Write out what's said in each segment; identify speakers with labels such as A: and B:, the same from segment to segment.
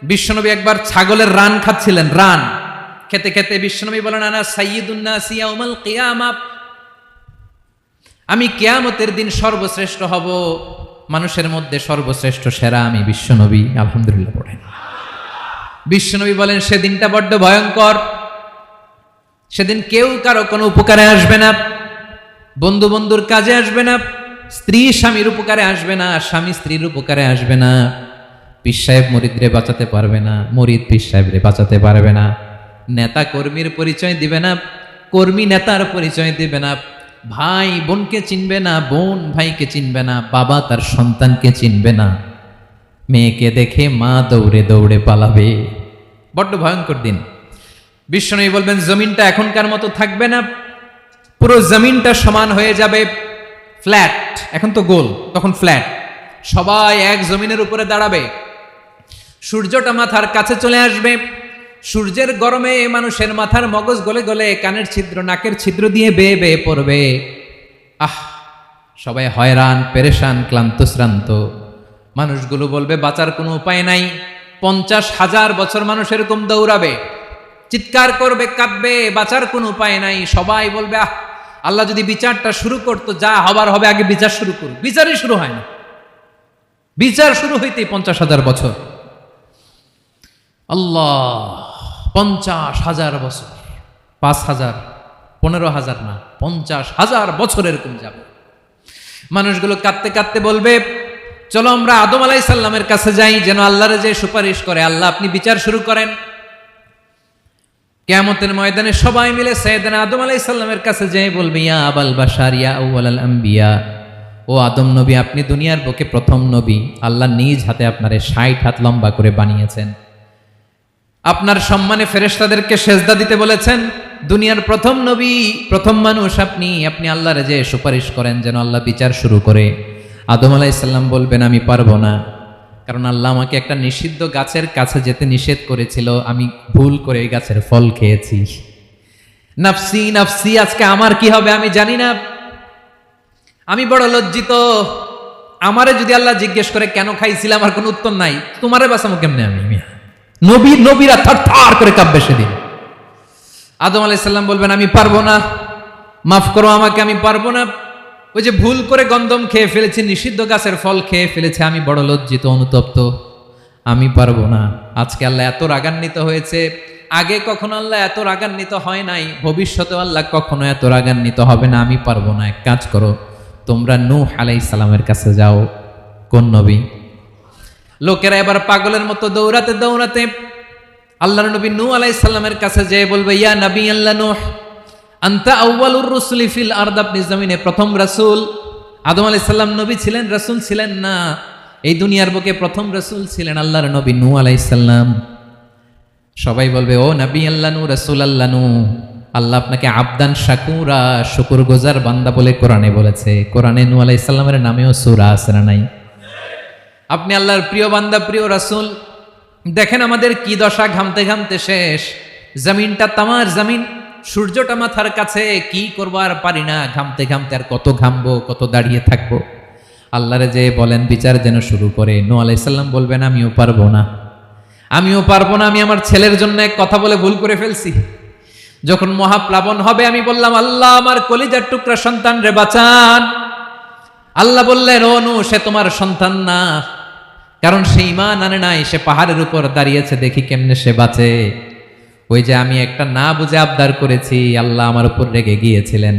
A: বিশ্বনবী একবার ছাগলের রান খাচ্ছিলেন। রান খেতে খেতে বিশ্বনবী বলেন, আনা সাইয়্যিদুন নাস ইয়াউমাল কিয়ামা, আমি কিয়ামতের দিন সর্বশ্রেষ্ঠ হব, মানুষের মধ্যে সর্বশ্রেষ্ঠ সেরা আমি বিশ্বনবী। আলহামদুলিল্লাহ পড়েন। বিশ্বনবী বলেন, সেদিনটা বড্ড ভয়ঙ্কর। সেদিন কেউ কারো কোনো উপকারে আসবে না, বন্ধু বন্ধুর কাজে আসবে না, স্ত্রী স্বামীর উপকারে আসবে না, স্বামী স্ত্রীর উপকারে আসবে না, পীর সাহেব মুরিদরে বাঁচাতে পারবে না, মুরিদ পীর সাহেবরে বাঁচাতে পারবে না, নেতা কর্মীর পরিচয় দিবে না, কর্মী নেতার পরিচয় দিবে না, ভাই বোনকে চিনবে না, বোন ভাইকে চিনবে না, বাবা তার সন্তানকে চিনবে না, মেয়েকে দেখে মা দৌড়ে দৌড়ে পালাবে। বড্ড ভয়ঙ্কর দিন। বিশ্বনবী বলবেন, জমিনটা এখনকার মতো থাকবে না, পুরো জমিনটা সমান হয়ে যাবে, ফ্ল্যাট। এখন তো গোল, তখন ফ্ল্যাট। সবাই এক জমিনের উপরে দাঁড়াবে, সূর্যটা মাথার কাছে চলে আসবে, সূর্যের গরমে মানুষের মাথার মগজ গলে গলে কানের ছিদ্র নাকের ছিদ্র দিয়ে বেয়ে বেয়ে পড়বে। সবাই হয়রান, পেরেশান, ক্লান্ত শ্রান্ত। মানুষগুলো বলবে বাঁচার কোনো উপায় নাই। 50,000 বছর মানুষ এরকম দৌড়াবে, চিৎকার করবে, কাঁদবে, বাঁচার কোনো উপায় নাই। সবাই বলবে, আল্লাহ যদি বিচারটা শুরু করতো, যা হবার হবে, আগে বিচার শুরু করুন। বিচারই শুরু হয় না, বিচার শুরু হইতেই 50,000 বছর। আল্লাহ, 50,000 বছর, 5,000, 15,000 না, 50,000 বছর এরকম যাবে। মানুষগুলো কাঁদতে কাঁদতে বলবে, চলো আমরা আদম আলাইহিস সালামের কাছে যাই, যেন আল্লাহর যে সুপারিশ করে, আল্লাহ আপনি বিচার শুরু করেন। কিয়ামতের ময়দানে সবাই মিলে সাইয়েদনা আদম আলাইহিস সালামের কাছে যেয়ে বলবে, ইয়া আবাল বাশার, ইয়া আউয়ালাল আম্বিয়া, ও আদম নবী, আপনি দুনিয়ার বুকে প্রথম নবী। আল্লাহ নিজ হাতে আপনারে 60 হাত লম্বা করে বানিয়েছেন, আপনার সম্মানে ফেরেশতাদেরকে সেজদা দিতে বলেছেন। দুনিয়ার প্রথম নবী, প্রথম মানুষ আপনি। আপনি আল্লাহরে যে সুপারিশ করেন যেন আল্লাহ বিচার শুরু করে। আদম আলাইহিস সালাম বলবেন, আমি পারবো না, কারণ আল্লাহ আমাকে একটা নিষিদ্ধ গাছের কাছে যেতে নিষেধ করেছিল, আমি ভুল করে এই গাছের ফল খেয়েছি। নাফসি নাফসি, আজকে আমার কি হবে আমি জানি না, আমি বড় লজ্জিত। আমারে যদি আল্লাহ জিজ্ঞেস করে কেন খাইছিলাম, আমার কোনো উত্তর নাই, তোমারে বাঁচাবো কেমনে আমি? নবীরা থার করে কাঁপবে সেদিন। আদম আলাইহিস সালাম বলবেন, আমি পারবো না, মাফ করো আমাকে, আমি পারবো না। ওই যে ভুল করে গন্ধম খেয়ে ফেলেছি, নিষিদ্ধ গাছের ফল খেয়ে ফেলেছে, আমি বড় লজ্জিত, অনুতপ্ত, আমি পারবো না। আজকে আল্লাহ এত রাগান্বিত হয়েছে, আগে কখনো আল্লাহ এত রাগান্বিত হয় নাই, ভবিষ্যতেও আল্লাহ কখনো এত রাগান্বিত হবে না। আমি পারবো না। এক কাজ করো, তোমরা নূহ আলাইহিস সালামের কাছে যাও। কোন নবী? লোকেরা এবার পাগলের মতো দৌড়াতে দৌড়াতে আল্লাহর নবী নূহ আলাইহিস সালামের কাছে যেয়ে বলবে, ইয়া নবী আল্লাহ নূহ, আনতা আউয়ালুর রুসুলি ফিল আরদ, আপনি জমিনে প্রথম রাসূল। আদম আলাইহিস সালাম নবী ছিলেন, রাসূল ছিলেন না। এই দুনিয়ার বুকে প্রথম রাসূল ছিলেন আল্লাহর নবী নূহ আলাইহিস সালাম। সবাই বলবে, ও নবী আল্লাহ নূহ, রাসূল আল্লাহ নূহ, আল্লাহ আপনাকে আবদান শাকুরা, শুকরগুজার বান্দা বলে কোরআনে বলেছে। কোরআনে নূহ আলাইহিস সালামের নামেও সূরা আছে না নাই? আপনি আল্লাহর প্রিয় বান্দা, প্রিয় রাসূল। দেখেন আমাদের কি দশা, ঘামতে ঘামতে শেষ। জমিনটা তামার জমিন, সূর্যটা মাথার কাছে, কি করবো আর পারি না, ঘামতে ঘামতে আর কত ঘামবো, কত দাঁড়িয়ে থাকবো। আল্লাহরে যে বলেন বিচার যেন শুরু করে। নূহ আলাইহিস সালাম বলবেন, আমিও পারবো না, আমিও পারবো না। আমি আমার ছেলের জন্য এক কথা বলে ভুল করে ফেলছি। যখন মহাপ্লাবন হবে, আমি বললাম, আল্লাহ আমার কলিজার টুকরা সন্তান রে বাঁচান। আল্লাহ বললেন, ও নূহ, সে তোমার সন্তান না, কারণ সে ঈমান আনে নাই, সে পাহাড়ের উপর দাঁড়িয়েছে, দেখি কেমনে সে বাঁচে। ওই যে আমি একটা না বুঝে আবদার করেছি, আল্লাহ আমার উপর রেগে গিয়েছিলেন।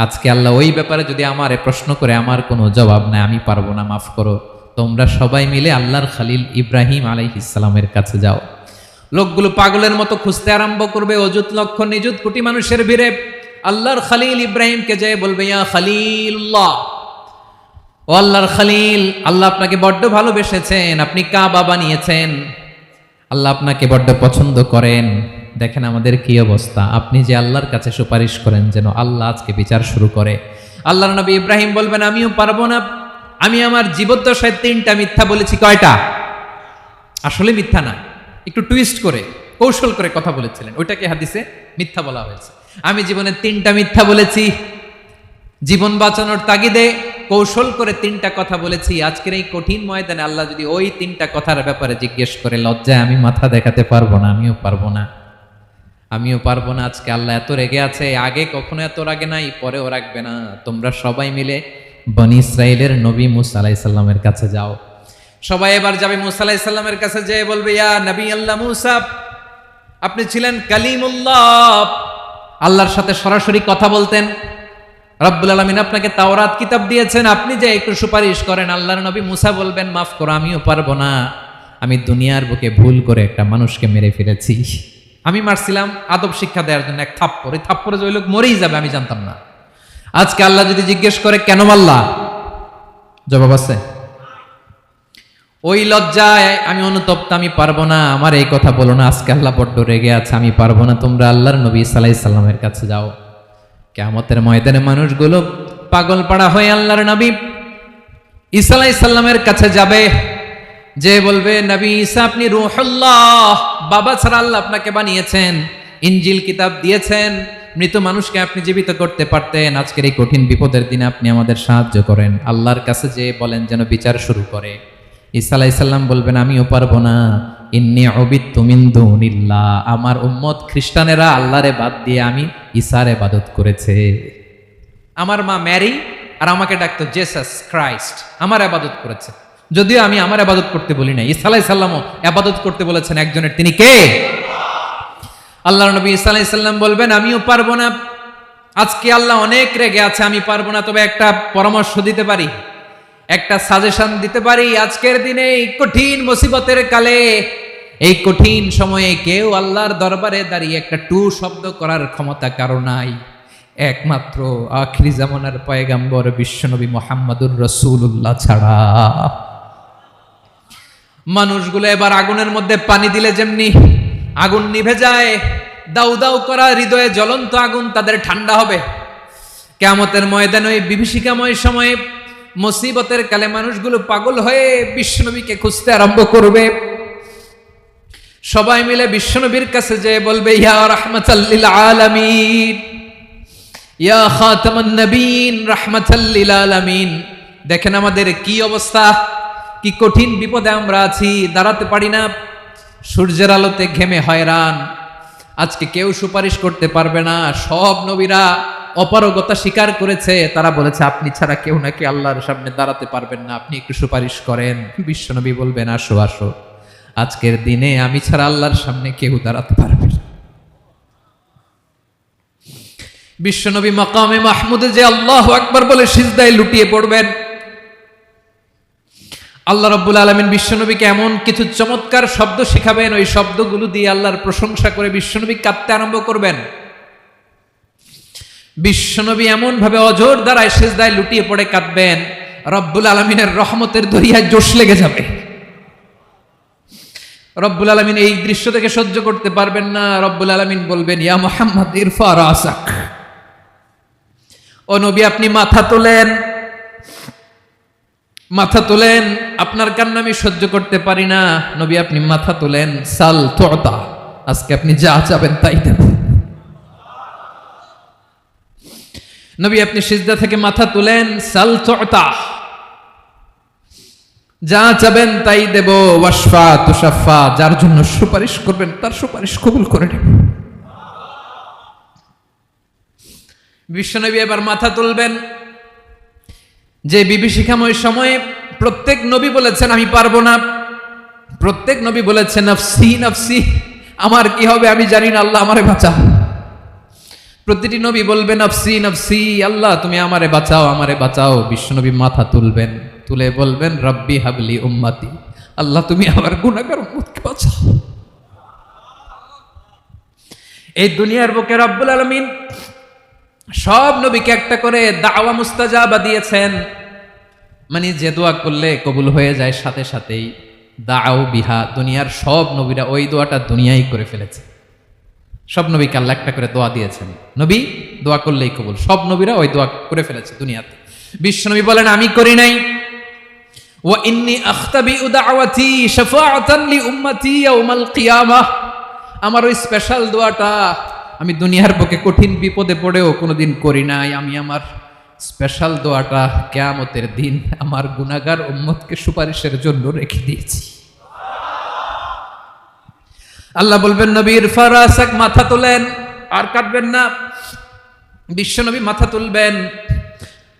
A: আজকে আল্লাহ ওই ব্যাপারে যদি আমারে প্রশ্ন করে, আমার কোনো জবাব নাই, আমি পারবো না, মাফ করো। তোমরা সবাই মিলে আল্লাহর খলিল ইব্রাহিম আলাইহিস সালামের কাছে যাও। লোকগুলো পাগলের মতো খুঁজতে আরম্ভ করবে, অযুত লক্ষ নিযুত কোটি মানুষের ভিড়ে আল্লাহর খলিল ইব্রাহিমকে যেয়ে বলবে, ইয়া খলিলুল্লাহ, ও আল্লাহর খলিল, আল্লাহ আপনাকে বড্ড ভালোবেসেছেন, আপনি কাবা বানিয়েছেন, আল্লাহ আপনাকে বড্ড পছন্দ করেন। দেখেন আমাদের কি অবস্থা, আপনি যে আল্লাহর কাছে সুপারিশ করেন যেন আল্লাহ আজকে বিচার শুরু করে। আল্লাহর নবী ইব্রাহিম বলবেন, আমিও পারবো না, আমি আমার জীবদ্দশায় 3টা মিথ্যা বলেছি। কয়টা? আসলে মিথ্যা না, একটু টুইস্ট করে, কৌশল করে কথা বলেছিলেন, ওইটাকে হাদিসে মিথ্যা বলা হয়েছে। আমি জীবনে 3টা মিথ্যা বলেছি, জীবন বাঁচানোর তাগিদে কৌশল করে 3টা কথা বলেছি। আজকের এই কঠিন ময়দানে আল্লাহ যদি ওই 3টা কথার ব্যাপারে জিজ্ঞেস করে, লজ্জায় আমি মাথা দেখাতে পারবো না, আমিও পারবো না। আজকে আল্লাহ এত রেগে আছে, আগে কখনো এত রাগে নাই, পরেও রাখবে না। তোমরা সবাই মিলে বনি ইসরাইলের নবী মুসা আলাইহিস সালামের কাছে যাও। সবাই এবার যাবে মুসা আলাইহিস সালামের কাছে, যেয়ে বলবে, ইয়া নবী আল্লাহ মুসা, আপনি ছিলেন কালিমুল্লাহ, আল্লাহর সাথে সরাসরি কথা বলতেন। রব্বুল আলামিন আপনাকে তাওরাত কিতাব দিয়েছেন, আপনি যে একটু সুপারিশ করেন। আল্লাহর নবী মুসা বলবেন, মাফ করো, আমিও পারবো না। আমি দুনিয়ার বুকে ভুল করে একটা মানুষকে মেরে ফেলেছি। আমি মারছিলাম আদব শিক্ষা দেওয়ার জন্য এক থাপ্পড়, এই থাপ্পড়ে যে ওই লোক মরেই যাবে আমি জানতাম না। আজকে আল্লাহ যদি জিজ্ঞেস করে কেন মারলা, জবাব আছে? ওই লজ্জায় আমি অনুতপ্ত, আমি পারবো না, আমার এই কথা বলো না। আজকে আল্লাহ বড্ড রেগে আছে, আমি পারবো না। তোমরা আল্লাহর নবী ঈসা আলাইহিস সালামের কাছে যাও। কিয়ামতের ময়দানে মানুষগুলো পাগল পাড়া হয়ে আল্লাহর নবী ঈসা আলাইহিস সালামের কাছে যাবে, যে বলবে, নবী ঈসা আপনি রূহুল্লাহ, বাবা ছাড়া আল্লাহ আপনাকে বানিয়েছেন, ইনজিল কিতাব দিয়েছেন, মৃত মানুষকে আপনি জীবিত করতে পারতেন। আজকের এই কঠিন বিপদের দিনে আপনি আমাদের সাহায্য করেন। আল্লাহর কাছে যে বলেন যেন বিচার শুরু করে। ঈসা আলাইহিস সালাম বলবেন, আমিও পারবো না। ইন্নী উবিদতু মিন দুনিল্লাহ, আমার উম্মত খ্রিস্টানেরা আল্লাহরে বাদ দিয়ে আমি ঈসার ইবাদত করেছে। আমার মা ম্যারি আর আমাকে ডাকতো জেসাস ক্রাইস্ট, আমার ইবাদত করেছে। যদিও আমি আমার ইবাদত করতে বলি না, ঈসা আলাইহিস সালামও ইবাদত করতে বলেছেন একজনের, তিনি কে? আল্লাহর নবী ঈসা আলাইহিস সালাম বলবেন, আমিও পারবো না। আজকে আল্লাহ অনেক রেগে আছে, আমি পারবো না। তবে একটা পরামর্শ দিতে পারি, একটা সাজেশন দিতে পারি। আজকের দিনে এই কঠিন মুসিবতের কালে, এই কঠিন সময়ে কেউ আল্লাহর দরবারে দাঁড়িয়ে একটা টু শব্দ করার ক্ষমতা কারো নাই, একমাত্র আখিরি জামানার পয়গাম্বর বিশ্বনবী মুহাম্মদুর রাসূলুল্লাহ ছাড়া। মানুষগুলো এবার আগুনের মধ্যে পানি দিলে যেমনি আগুন নিভে যায়, দাউ দাউ করা হৃদয়ে জ্বলন্ত আগুন তাদের ঠান্ডা হবে। কিয়ামতের ময়দানে ওই বিভীষিকাময় সময়ে, মুসিবতের কালে মানুষগুলো পাগল হয়ে বিশ্বনবীকে খুঁজতে আরম্ভ করবে। সবাই মিলে বিশ্বনবীর কাছে যেয়ে বলবে, ইয়া রাহমাতাল লিল আলামিন, ইয়া খাতামান নবীন, রাহমাতাল লিল আলামিন। দেখেন আমাদের কি অবস্থা, কি কঠিন বিপদে আমরা আছি, দাঁড়াতে পারি না, সূর্যের আলোতে ঘেমে হয়রান। আজকে কেউ সুপারিশ করতে পারবে না। সব নবীরা অপারগতা স্বীকার করেছে, তারা বলেছে আপনি ছাড়া কেউ নাকি আল্লাহর সামনে দাঁড়াতে পারবেন না, আপনি একটু সুপারিশ করেন। বিশ্বনবী বলবেন, আসো আসো, আজকের দিনে আমি ছাড়া আল্লাহর সামনে কেউ দাঁড়াতে পারবে না। বিশ্বনবী মাকামে মাহমুদে যে আল্লাহু আকবার বলে সিজদায় লুটিয়ে পড়বেন। আল্লাহ রাব্বুল আলামিন বিশ্বনবীকে এমন কিছু চমৎকার শব্দ শেখাবেন, ওই শব্দগুলো দিয়ে আল্লাহর প্রশংসা করে বিশ্বনবী কাঁদতে আরম্ভ করবেন। বিশ্বনবী এমন ভাবে অজর দ্বারায় সিজদায় লুটিয়ে পড়ে কাঁদবেন, রব্বুল আলামিনের রহমতের দরিয়ায় জোশ লেগে যাবে। রব্বুল আলামিন এই দৃশ্য থেকে সহ্য করতে পারবেন না। রব্বুল আলামিন বলবেন, ইয়া মুহাম্মদ ইরফা রাসাক, ও নবী আপনি মাথা তোলেন, মাথা তোলেন, আপনার কান্না আমি সহ্য করতে পারি না। নবী আপনি মাথা তোলেন, সাল তুতা, আজকে আপনি যা চাবেন তাই দেব। নবী আপনি সিজদা থেকে মাথা তুলেন, সাল তুতা, যা চাবেন তাই দেব। ওয়াশফা তুশাফা, যার জন্য সুপারিশ করবেন তার সুপারিশ কবুল করে নেব। বিশ্বনবী এবার মাথা তুলবেন। যে বিভীষিকাময় সময়ে প্রত্যেক নবী বলেছেন আমি পারবো না, প্রত্যেক নবী বলেছেন নফসি নফসি, আমার কি হবে আমি জানি না, আল্লাহ আমারে বাঁচাও। প্রতিটি নবী বলবে নফসি নফসি, আল্লাহ তুমি আমারে বাঁচাও, আমারে বাঁচাও। বিশ্বনবী মাথা তুলবেন, তুলে বলবেন রব্বি হাবলি উম্মতি, আল্লাহ তুমি আমার গুনাহগার উম্মতকে বাঁচাও। এই দুনিয়ার বুকে রব্বুল আলামিন সব নবীকে একটা করে দাওয়া মুস্তাজাবা দিয়েছেন, মানে যে দোয়া করলে কবুল হয়ে যায় সাথে সাথেই। দাও বিহা, দুনিয়ার সব নবীরা ওই দোয়াটা দুনিয়ায় করে ফেলেছে। সব নবীকে আল্লাহ একটা করে দোয়া দিয়েছেন, নবী দোয়া করলেই কবুল। সব নবীরা ওই দোয়া করে ফেলেছে দুনিয়াতে। বিশ্বনবী বলেন আমি করি নাই। ওয়া ইন্নী আখতাবিউ দাওয়াতি শাফাআতান লি উম্মতি ইয়াউমাল কিয়ামাহ, আমার ওই স্পেশাল দোয়াটা আমি দুনিয়ার বুকে কঠিন বিপদে পড়েও কোনোদিন করি নাই। আমি আমার স্পেশাল দোয়াটা কিয়ামতের দিন আমার গুনাহগার উম্মতকে সুপারিশের জন্য রেখে দিয়েছি। আল্লাহ বলবেন নবী ইরফা রাসাক, মাথা তোলেন, আর কাটবেন না। বিশ্বনবী মাথা তুলবেন,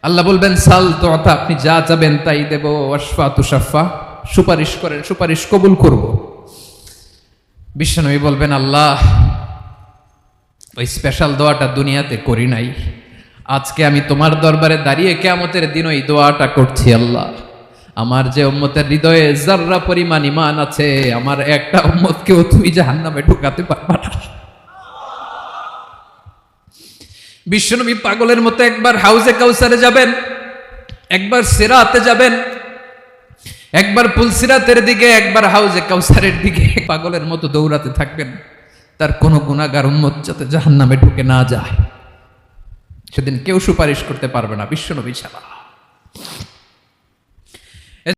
A: আল্লাহ বলবেন সাল তোতা, আপনি যা যাবেন তাই দেব। ওয়াশফা তুশাফা, সুপারিশ করেন, সুপারিশ কবুল করব। বিশ্বনবী বলবেন আল্লাহ, ওই স্পেশাল দোয়াটা দুনিয়াতে করি নাই, আজকে আমি তোমার দরবারে দাঁড়িয়ে কিয়ামতের দিন ওই দোয়াটা করছি। আল্লাহ, আমার যে উম্মতের হৃদয়ে যাররা পরিমাণ ঈমান আছে, আমার একটা উম্মতকেও তুমি জাহান্নামে ঢোকাতে পারবা না। বিশ্বনবী পাগলের মতো একবার হাউজে কাউসারে যাবেন, একবার সিরাতে যাবেন, একবার পুলসিরাতের দিকে, একবার হাউজে কাউসারের দিকে পাগলের মতো দৌড়াতে থাকবেন, তার কোনো গুনাহগার উম্মত যাতে জাহান্নামে ঢুকে না যায়। সেদিন কেউ সুপারিশ করতে পারবে না বিশ্বনবী ছাড়া।